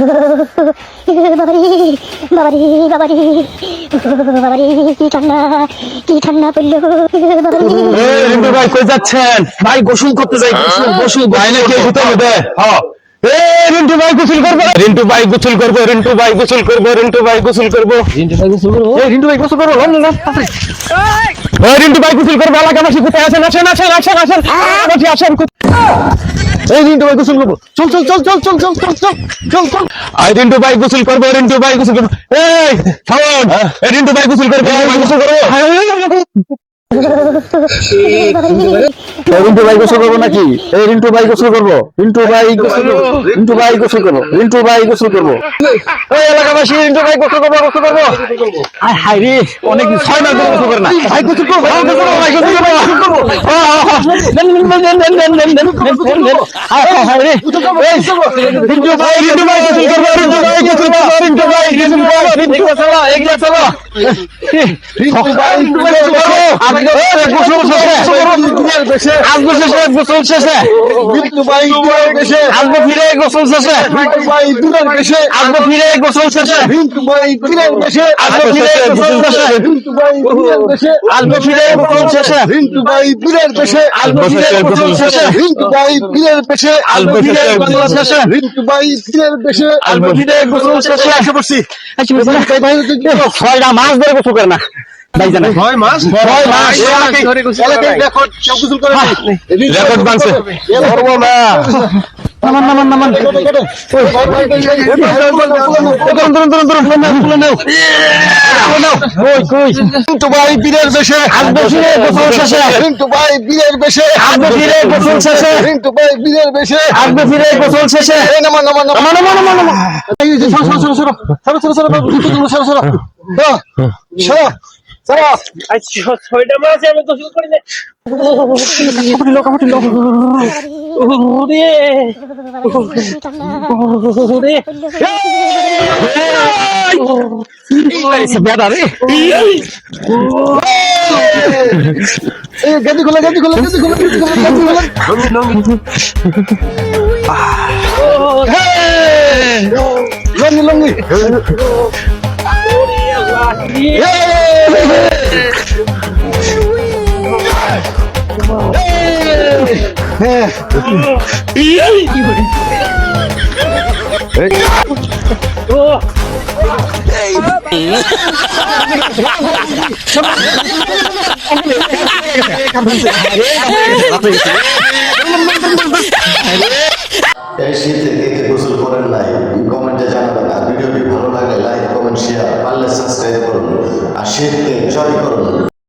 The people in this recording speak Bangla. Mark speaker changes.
Speaker 1: বাবারে বাবারে বাবারে বাবারে কি ঠান্ডা পড়লো বাবারে।
Speaker 2: রিন্টু ভাই কই যাচ্ছেন?
Speaker 3: ভাই গোসল করতে যাই। গোসল
Speaker 2: ভাই নাকি ভিতরে মধ্যে? রিন্টু ভাই গোসল করবো, রিন্টু ভাই গোসল করবো, রিন্টু ভাই গোসল করবো, রিন্টু ভাই গোসল করবো,
Speaker 3: রিন্টু ভাই গোসল করবো।
Speaker 2: রিন্টু ভাই গোসল করবো। রিন্টু ভাই গোসল করবো। এলাকাবাসী কোথায় আছেন? আসেন আসেন আসেন আসেন আসেন।
Speaker 3: এই রিন্টু ভাই গোসল করবো। চল চল চল চল চল চল চল চল চল চল।
Speaker 2: রিন্টু ভাই গোসল করবো, রিন্টু ভাই গোসল করবো। এই থামুন, রিন্টু ভাই গোসল করবো, গোসল করবো।
Speaker 3: রিন্টু ভাই গোসল করবো নাকি? এই রিন্টু ভাই গোসল করবো। রিন্টু ভাই গোসল করবো। রিন্টু ভাই গোসল করবো। রিন্টু ভাই গোসল করবো।
Speaker 2: এই এলাকাবাসী রিন্টু ভাই গোসল করবো, গোসল করবো।
Speaker 3: হাই রে অনেক 6 মাস ধরে গোসল করে না। ভাই গোসল করবো।
Speaker 2: ভাই গোসল করবো, ভাই গোসল করবো। রিন্টু ভাই, রিন্টু ভাই গোসল করবো, রিন্টু ভাই গোসল করবো, রিন্টু ভাই গোসল করবো, রিন্টু ভাই চলো, এগিয়ে চলো। রিন্টু ভাই গোসল করবো। আসবো শেষে, গোসল শেষে।
Speaker 3: রিন্টু ভাই বেশে।
Speaker 2: আসবো ফিরে, গোসল শেষে।
Speaker 3: রিন্টু ভাই দূরের বেশে।
Speaker 2: আসবো ফিরে, গোসল শেষে।
Speaker 3: রিন্টু ভাই দূরের বেশে।
Speaker 2: আসবো ফিরে, গোসল শেষে।
Speaker 3: রিন্টু ভাই দূরের বেশে।
Speaker 2: আসবো ফিরে, গোসল শেষে।
Speaker 3: রিন্টু ভাই দূরের বেশে।
Speaker 2: আসবো ফিরে, গোসল শেষে।
Speaker 3: রিন্টু ভাই দূরের বেশে।
Speaker 2: আসবো ফিরে, গোসল শেষে।
Speaker 3: রিন্টু ভাই দূরের বেশে।
Speaker 2: আসবো ফিরে, গোসল শেষে।
Speaker 3: এসে পড়ছি।
Speaker 2: 6টা মাস ধরে গোসল করে না ভাই জানা।
Speaker 3: 6 মাস।
Speaker 2: 6 মাস
Speaker 3: এলাকায় রেকর্ড কেউ গোসল করে নাই।
Speaker 2: রেকর্ড ভাঙছে।
Speaker 3: করবো না।
Speaker 2: নামান নামান নামান।
Speaker 3: রিন্টু ভাই বীরের বেশে।
Speaker 2: আসবো ফিরে, গোসল শেষে।
Speaker 3: রিন্টু ভাই বীরের বেশে।
Speaker 2: আসবো ফিরে, গোসল শেষে।
Speaker 3: রিন্টু ভাই বীরের বেশে।
Speaker 2: আসবো ফিরে, গোসল শেষে।
Speaker 3: এই নামা নামা নামা।
Speaker 2: নামান নামান নামান নামান।
Speaker 3: এই যে সরো সরো সরো সরো সরো সরো সরো সরো সরো সরো সরো সরো।
Speaker 4: ছয়টা মাস আমি গোসল করি না।
Speaker 3: এই গাদি খোলা গাদি খোলা গাদি খোলা গাদি খোলা গাদি খোলা। লঙ্গি লঙ্গি।
Speaker 5: এই শীতে কে কে গোসল করেন নাই কমেন্টে জানাবেন। আর ভিডিওটি ভালো লাগলে লাইক কমেন্ট শেয়ার, পারলে সাবস্ক্রাইব করুন। আর শীতকে এনজয় করুন।